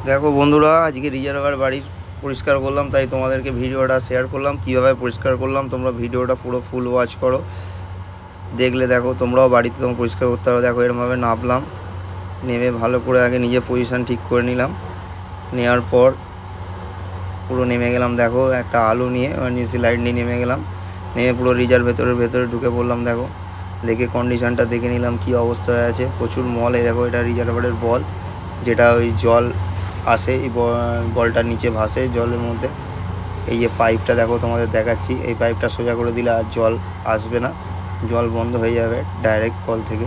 দেখো বন্ধুরা, আজকে রিজার্ভার বাড়ি পরিষ্কার করলাম, তাই তোমাদেরকে ভিডিওটা শেয়ার করলাম কীভাবে পরিষ্কার করলাম। তোমরা ভিডিওটা পুরো ফুল ওয়াচ করো, দেখলে দেখো তোমরাও বাড়িতে তোমার পরিষ্কার করতে হবে। দেখো এরমভাবে নামলাম, নেমে ভালো করে আগে নিজে পজিশান ঠিক করে নিলাম। নেওয়ার পর পুরো নেমে গেলাম। দেখো একটা আলু নিয়ে এমার্জেন্সি লাইট নিয়ে নেমে গেলাম। নেমে পুরো রিজার্ভ ভেতরে ঢুকে পড়লাম। দেখো দেখে কন্ডিশানটা দেখে নিলাম কী অবস্থায় আছে। প্রচুর মল। এই দেখো এটা রিজার্ভারের বল, যেটা ওই জল আসে, এই বলটার নিচে ভাসে জলের মধ্যে। এই যে পাইপটা দেখো তোমাদের দেখাচ্ছি, এই পাইপটা সোজা করে দিলে আর জল আসবে না, জল বন্ধ হয়ে যাবে ডাইরেক্ট কল থেকে।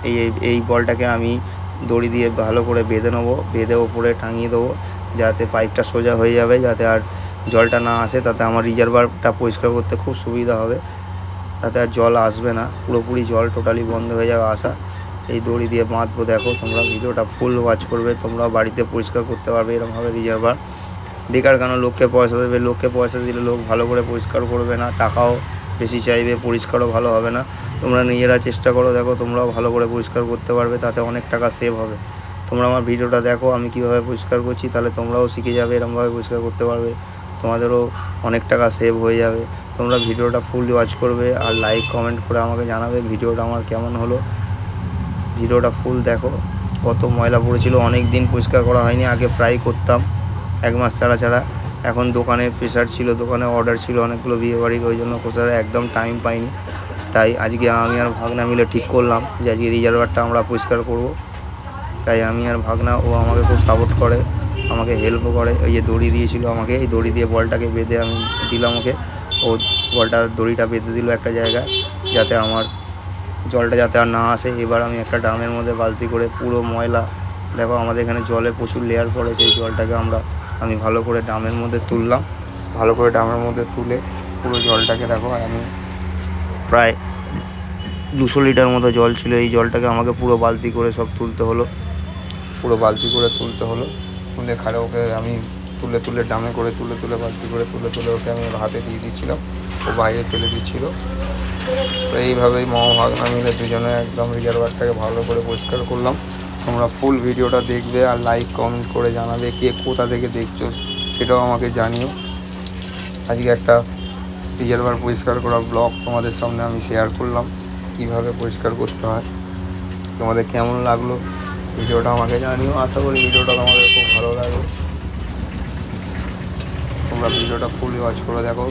এই এই বলটাকে আমি দড়ি দিয়ে ভালো করে বেঁধে নেবো, বেঁধে ওপরে টাঙিয়ে দেবো, যাতে পাইপটা সোজা হয়ে যাবে, যাতে আর জলটা না আসে। তাতে আমার রিজার্ভারটা পরিষ্কার করতে খুব সুবিধা হবে, তাতে আর জল আসবে না, পুরোপুরি জল টোটালি বন্ধ হয়ে যাবে আসা। এই দড়ি দিয়ে বাঁধবো। দেখো তোমরা ভিডিওটা ফুল ওয়াচ করবে, তোমরাও বাড়িতে পরিষ্কার করতে পারবে এরকমভাবে রিজার্ভার। বেকার কেন লোককে পয়সা দেবে, লোককে পয়সা দিলে লোক ভালো করে পরিষ্কার করবে না, টাকাও বেশি চাইবে, পরিষ্কারও ভালো হবে না। তোমরা নিজেরা চেষ্টা করো, দেখো তোমরাও ভালো করে পরিষ্কার করতে পারবে, তাতে অনেক টাকা সেভ হবে। তোমরা আমার ভিডিওটা দেখো আমি কীভাবে পরিষ্কার করছি, তাহলে তোমরাও শিখে যাবে, এরকমভাবে পরিষ্কার করতে পারবে, তোমাদেরও অনেক টাকা সেভ হয়ে যাবে। তোমরা ভিডিওটা ফুল ওয়াচ করবে আর লাইক কমেন্ট করে আমাকে জানাবে ভিডিওটা আমার কেমন হলো। ভিডিওটা ফুল দেখো। কত ময়লা পড়েছিল, অনেক দিন পরিষ্কার করা হয়নি। আগে প্রায় করতাম, 1 মাস ছাড়া। এখন দোকানে প্রেশার ছিল, দোকানে অর্ডার ছিল অনেকগুলো বিয়েবাড়ির, ওই জন্য কোথাও একদম টাইম পাইনি। তাই আজকে আমি আর ভাগনা মিলে ঠিক করলাম যে আজকে রিজার্ভারটা আমরা পরিষ্কার করব। তাই আমি আর ভাগনা, ও আমাকে খুব সাপোর্ট করে, আমাকে হেল্পও করে। ওই যে দড়ি দিয়েছিল আমাকে, এই দড়ি দিয়ে বলটাকে বেঁধে আমি দিলাম ওকে। ও বলটা দড়িটা বেঁধে দিল একটা জায়গায়, যাতে আমার জলটা যাতে আর না আসে। এবার আমি একটা ড্রামের মধ্যে বালতি করে পুরো ময়লা, দেখো আমাদের এখানে জলে প্রচুর লেয়ার পড়ে, সেই জলটাকে আমি ভালো করে ড্রামের মধ্যে তুললাম। ভালো করে ড্রামের মধ্যে তুলে পুরো জলটাকে দেখো, আমি প্রায় 200 লিটার মতো জল ছিল। এই জলটাকে আমাকে পুরো বালতি করে সব তুলতে হলো, পুরো বালতি করে তুলতে হলো। তুলে খাড়ে ওকে আমি তুলে ড্রামে করে তুলে বালতি করে তুলে ওকে আমি হাতে দিয়ে দিচ্ছিলাম, ও বাইরে ফেলে দিচ্ছিল। তো এইভাবেই ভাগনা মিলে দুজনে একদম রিজার্ভারটাকে ভালো করে পরিষ্কার করলাম। তোমরা ফুল ভিডিওটা দেখবে আর লাইক কমেন্ট করে জানাবে কে কোথা থেকে দেখছো, সেটাও আমাকে জানিও। আজকে একটা রিজার্ভার পরিষ্কার করা ব্লগ তোমাদের সামনে আমি শেয়ার করলাম, কীভাবে পরিষ্কার করতে হয়। তোমাদের কেমন লাগলো ভিডিওটা আমাকে জানিও। আশা করি ভিডিওটা তোমাদের খুব ভালো লাগবে। তোমরা ভিডিওটা ফুল ওয়াচ করে দেখো।